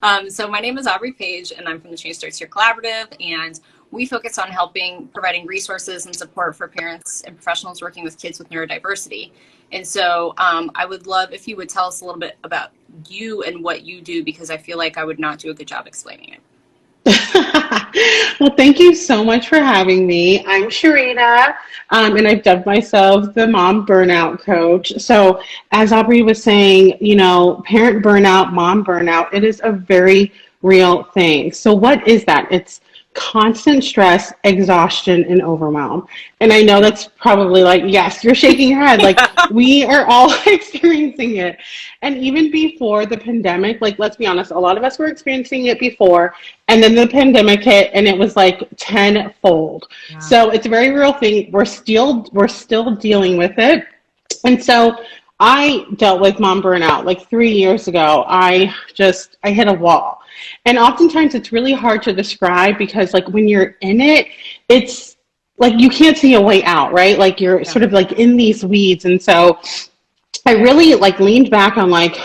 So my name is Aubrey Page, and I'm from the Change Starts Here Collaborative, and we focus on providing resources and support for parents and professionals working with kids with neurodiversity. And so I would love if you would tell us a little bit about you and what you do, because I feel like I would not do a good job explaining it. Well, thank you so much for having me. I'm Sharita, and I've dubbed myself the mom burnout coach. So, as Aubrey was saying, parent burnout, mom burnout, it is a very real thing. So, what is that? It's constant stress, exhaustion, and overwhelm. And I know that's probably like, yes, you're shaking your head. Like, we are all experiencing it. And even before the pandemic, like, let's be honest, a lot of us were experiencing it before. And then the pandemic hit and it was like tenfold. Yeah. So it's a very real thing. We're still dealing with it. And so I dealt with mom burnout like 3 years ago. I hit a wall. And oftentimes it's really hard to describe because like when you're in it, it's like you can't see a way out, right? Like you're Yeah. sort of like in these weeds. And so I really like leaned back on like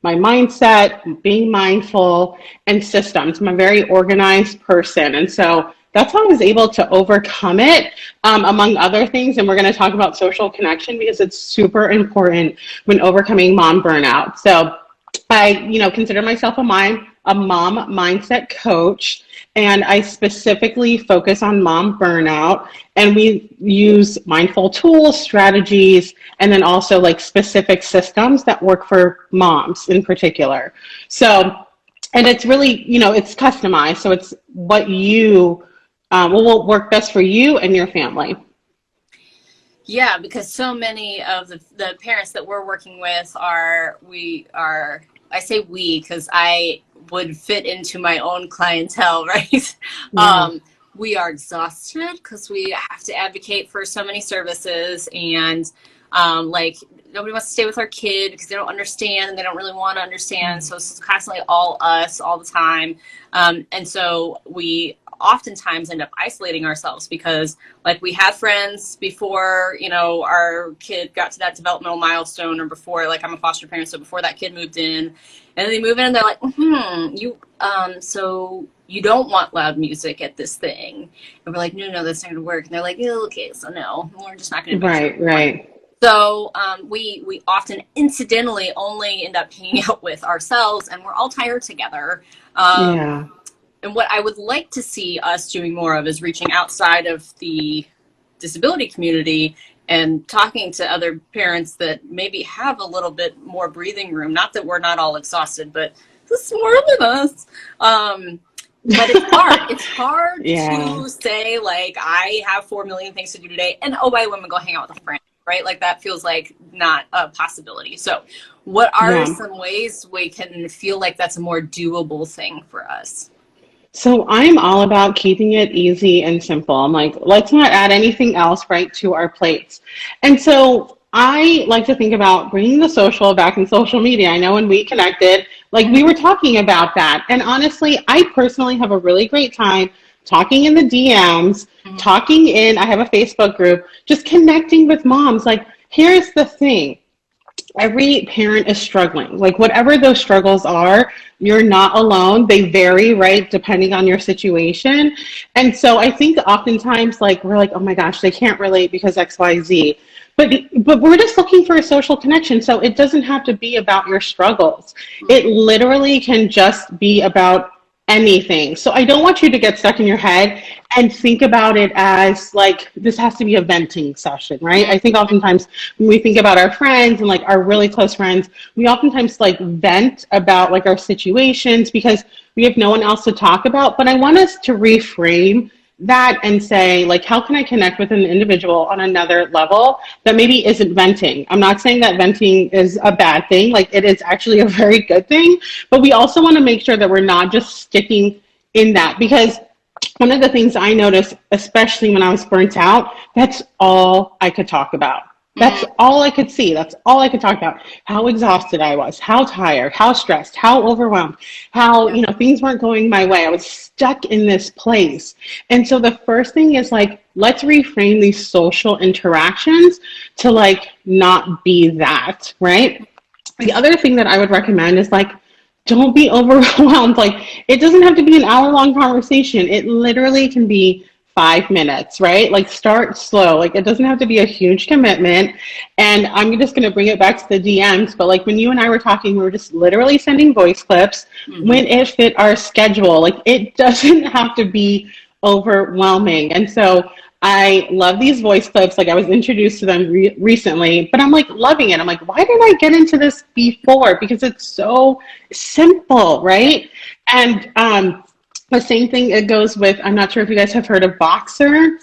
my mindset, being mindful, and systems. I'm a very organized person. And so that's how I was able to overcome it, among other things. And we're going to talk about social connection because it's super important when overcoming mom burnout. So I consider myself a mom mindset coach, and I specifically focus on mom burnout. And we use mindful tools, strategies, and then also like specific systems that work for moms in particular. So, and it's really, it's customized. So it's what will work best for you and your family. Yeah, because so many of the parents that we're working with I say we because I would fit into my own clientele, right? Yeah. We are exhausted because we have to advocate for so many services, and like nobody wants to stay with our kid because they don't understand and they don't really want to understand. So it's constantly all us all the time. And so we oftentimes end up isolating ourselves because like we had friends before, our kid got to that developmental milestone, or before, like I'm a foster parent. So before that kid moved in, and then they move in and they're like, so you don't want loud music at this thing. And we're like, no, that's not going to work. And they're like, oh, okay, so no, we're just not going to. Right. So we often incidentally only end up hanging out with ourselves, and we're all tired together. Yeah. And what I would like to see us doing more of is reaching outside of the disability community and talking to other parents that maybe have a little bit more breathing room. Not that we're not all exhausted, but there's more than us. But it's hard. It's hard to say, like, I have 4 million things to do today, and oh, by the way, I'm gonna go hang out with a friend, right? Like that feels like not a possibility. So what are some ways we can feel like that's a more doable thing for us? So I'm all about keeping it easy and simple. I'm like, let's not add anything else right to our plates. And so I like to think about bringing the social back in social media. I know when we connected, like we were talking about that. And honestly, I personally have a really great time talking in the DMs, I have a Facebook group, just connecting with moms. Like, here's the thing. Every parent is struggling. Like whatever those struggles are, you're not alone. They vary, right, depending on your situation. And so I think oftentimes like we're like, oh my gosh, they can't relate because XYZ. But we're just looking for a social connection. So it doesn't have to be about your struggles. It literally can just be about anything. So I don't want you to get stuck in your head and think about it as like this has to be a venting session, right? I think oftentimes when we think about our friends and like our really close friends, we oftentimes like vent about like our situations because we have no one else to talk about. But I want us to reframe that and say, like, how can I connect with an individual on another level that maybe isn't venting? I'm not saying that venting is a bad thing. Like, it is actually a very good thing. But we also want to make sure that we're not just sticking in that, because one of the things I noticed, especially when I was burnt out, that's all I could talk about. That's all I could see. That's all I could talk about. How exhausted I was, how tired, how stressed, how overwhelmed, how, things weren't going my way. I was stuck in this place. And so the first thing is like, let's reframe these social interactions to like not be that, right? The other thing that I would recommend is like, don't be overwhelmed. Like, it doesn't have to be an hour-long conversation. It literally can be 5 minutes, right? Like, start slow. Like, it doesn't have to be a huge commitment. And I'm just going to bring it back to the DMs. But like when you and I were talking, we were just literally sending voice clips Mm-hmm. when it fit our schedule. Like, it doesn't have to be overwhelming. And so I love these voice clips. Like, I was introduced to them recently, but I'm like loving it. I'm like, why didn't I get into this before? Because it's so simple, Yeah. right? And the same thing it goes with, I'm not sure if you guys have heard of Boxer,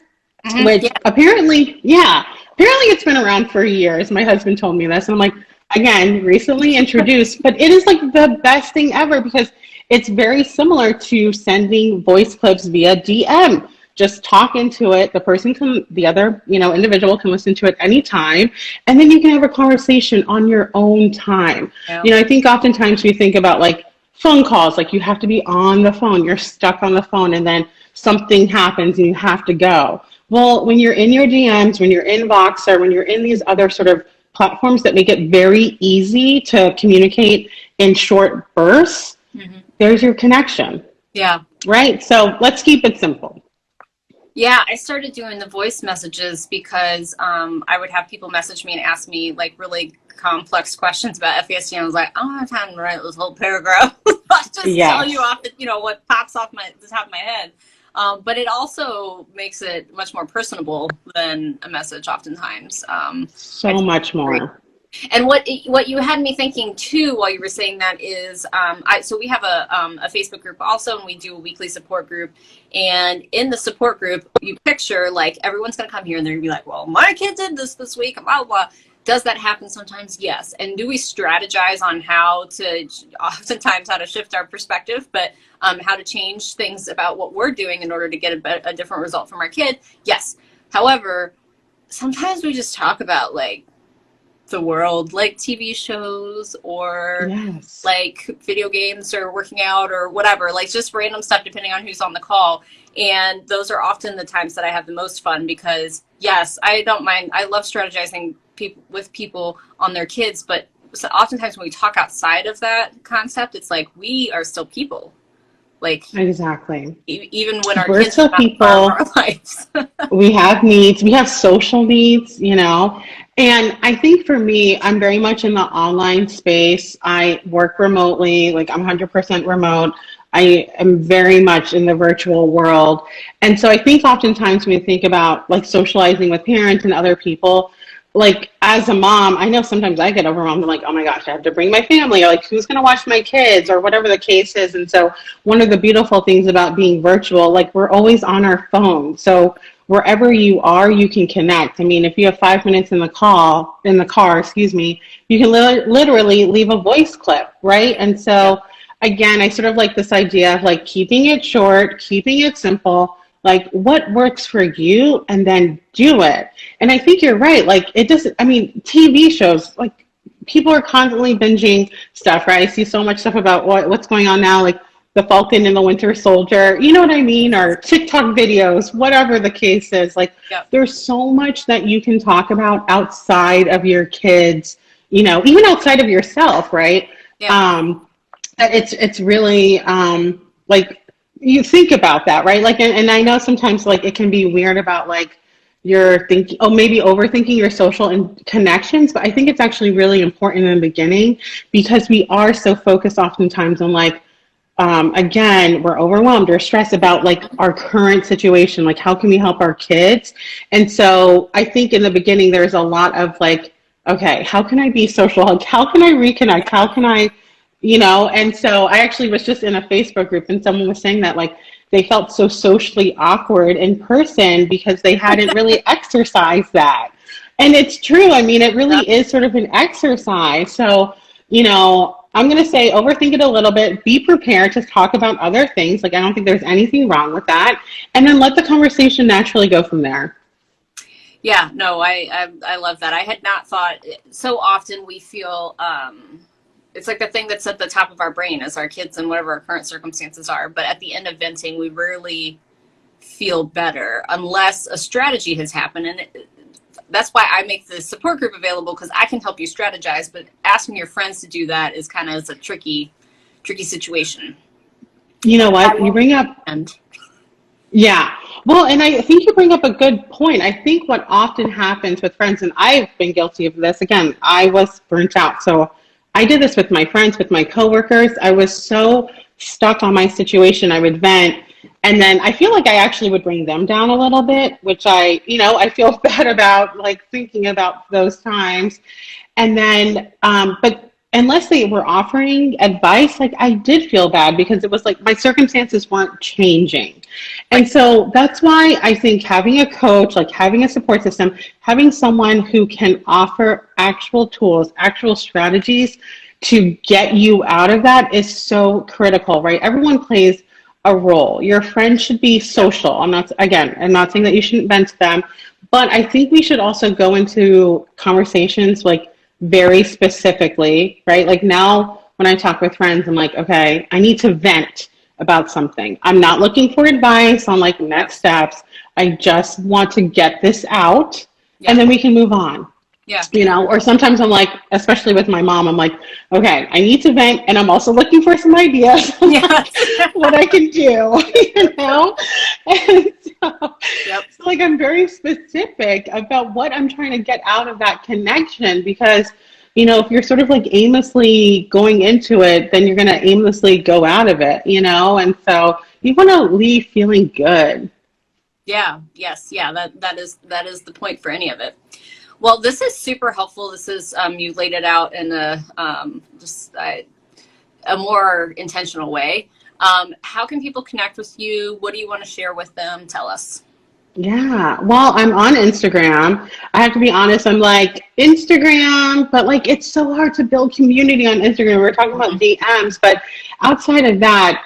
Mm-hmm. which Yeah. apparently, yeah, apparently it's been around for years. My husband told me this, and I'm like, again, recently introduced, but it is like the best thing ever because it's very similar to sending voice clips via DM. Just talk into it. The person can, the other, individual can listen to it anytime, and then you can have a conversation on your own time. Yeah. I think oftentimes we think about like phone calls, like you have to be on the phone, you're stuck on the phone, and then something happens and you have to go. Well, when you're in your DMs, when you're in Voxer, when you're in these other sort of platforms that make it very easy to communicate in short bursts, Mm-hmm. there's your connection, Yeah. right? So let's keep it simple. Yeah, I started doing the voice messages because I would have people message me and ask me like really complex questions about FASD. And I was like, I don't have time to write this whole paragraph. I'll just tell you Yes. off the, what pops off the top of my head. But it also makes it much more personable than a message oftentimes. I So much agree. more. And what you had me thinking too while you were saying that is, so we have a Facebook group also, and we do a weekly support group. And in the support group, you picture like everyone's going to come here and they're going to be like, well, my kid did this week, blah, blah. Does that happen sometimes? Yes. And do we strategize on oftentimes how to shift our perspective, but how to change things about what we're doing in order to get a different result from our kid? Yes. However, sometimes we just talk about like the world, like TV shows or Yes. like video games or working out or whatever, like just random stuff depending on who's on the call. And those are often the times that I have the most fun because, yes, I don't mind. I love strategizing with people on their kids, but so oftentimes when we talk outside of that concept, it's like we are still people. Like Exactly. even when our We're kids are still not part of people. our lives. We have needs, we have social needs. And I think for me, I'm very much in the online space. I work remotely, like I'm 100% remote. I am very much in the virtual world. And so I think oftentimes when we think about like socializing with parents and other people, like as a mom, I know sometimes I get overwhelmed. I'm like, oh my gosh, I have to bring my family, or like who's going to watch my kids, or whatever the case is. And so one of the beautiful things about being virtual, like we're always on our phone. So wherever you are, you can connect. I mean, if you have 5 minutes in the car, excuse me, you can literally leave a voice clip, right? And Yeah. so again, I sort of like this idea of like keeping it short, keeping it simple, like what works for you, and then do it. And I think you're right. Like it doesn't, I mean, TV shows, like people are constantly binging stuff, right? I see so much stuff about what's going on now, like the Falcon and the Winter Soldier, you know what I mean? Or TikTok videos, whatever the case is. Like Yeah. there's so much that you can talk about outside of your kids, even outside of yourself, right? Yeah. That it's really like you think about that, right? Like, and I know sometimes like it can be weird about like you're thinking, oh, maybe overthinking your social connections, but I think it's actually really important in the beginning because we are so focused oftentimes on like, again, we're overwhelmed or stressed about like our current situation, like how can we help our kids? And so I think in the beginning, there's a lot of like, okay, how can I be social? Like, how can I reconnect? How can I, and so I actually was just in a Facebook group and someone was saying that like they felt so socially awkward in person because they hadn't really exercised that. And it's true. I mean, it really is sort of an exercise. So, I'm going to say overthink it a little bit. Be prepared to talk about other things. Like, I don't think there's anything wrong with that. And then let the conversation naturally go from there. Yeah, no, I love that. I had not thought so often we feel it's like the thing that's at the top of our brain as our kids and whatever our current circumstances are. But at the end of venting, we rarely feel better unless a strategy has happened. And that's why I make the support group available because I can help you strategize. But asking your friends to do that is kind of a tricky tricky situation. You know what? You bring up, And yeah. Well, and I think you bring up a good point. I think what often happens with friends, and I've been guilty of this, again, I was burnt out. So I did this with my friends, with my coworkers. I was so stuck on my situation. I would vent. And then I feel like I actually would bring them down a little bit, which I feel bad about, like thinking about those times. And then, but unless they were offering advice, like I did feel bad because it was like my circumstances weren't changing. And so that's why I think having a coach, like having a support system, having someone who can offer actual tools, actual strategies to get you out of that is so critical, right? Everyone plays a role. Your friends should be social. I'm not saying that you shouldn't vent to them, but I think we should also go into conversations like very specifically, right? Like now when I talk with friends, I'm like, okay, I need to vent about something. I'm not looking for advice on like next steps. I just want to get this out and then we can move on. Yeah. Or sometimes I'm like, especially with my mom, I'm like, okay, I need to vent and I'm also looking for some ideas what I can do, And so like I'm very specific about what I'm trying to get out of that connection because, if you're sort of like aimlessly going into it, then you're going to aimlessly go out of it, and so you want to leave feeling good. Yeah. Yes. Yeah. That is the point for any of it. Well, this is super helpful. This is you laid it out in a more intentional way. How can people connect with you? What do you want to share with them? Tell us. Yeah, well, I'm on Instagram. I have to be honest, I'm like Instagram, but like it's so hard to build community on Instagram. We're talking about DMs, but outside of that,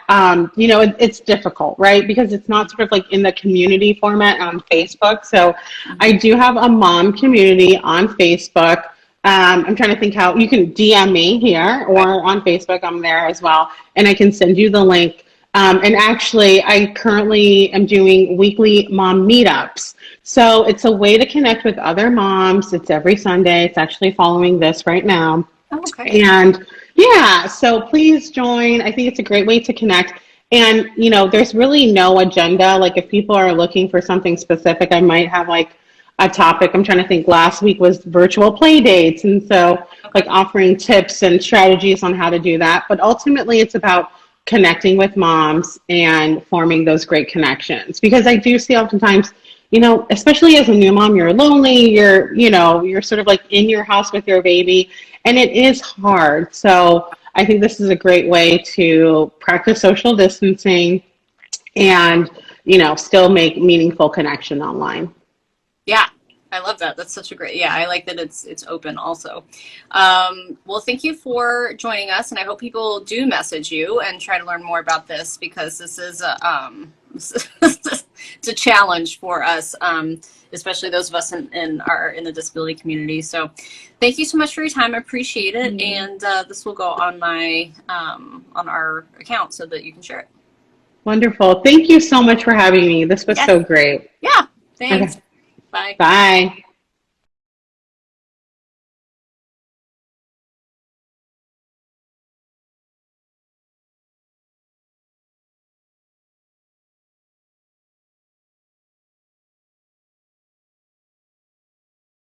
it's difficult, right? Because it's not sort of like in the community format on Facebook. So I do have a mom community on Facebook. I'm trying to think how you can DM me here or on Facebook. I'm there as well, and I can send you the link. And actually, I currently am doing weekly mom meetups. So it's a way to connect with other moms. It's every Sunday. It's actually following this right now. Okay. And yeah, so please join. I think it's a great way to connect. And, there's really no agenda. Like if people are looking for something specific, I might have like a topic. I'm trying to think. Last week was virtual play dates. And so like offering tips and strategies on how to do that. But ultimately, it's about connecting with moms and forming those great connections. Because I do see oftentimes, especially as a new mom, you're lonely, you're sort of like in your house with your baby, and it is hard. So I think this is a great way to practice social distancing and, still make meaningful connection online. Yeah. I love that. That's such a great, I like that it's open also. Well, thank you for joining us. And I hope people do message you and try to learn more about this because this is it's a challenge for us, especially those of us in the disability community. So thank you so much for your time. I appreciate it. Mm-hmm. And this will go on my, on our account so that you can share it. Wonderful. Thank you so much for having me. This was so great. Yeah. Thanks. Okay. Bye. Bye.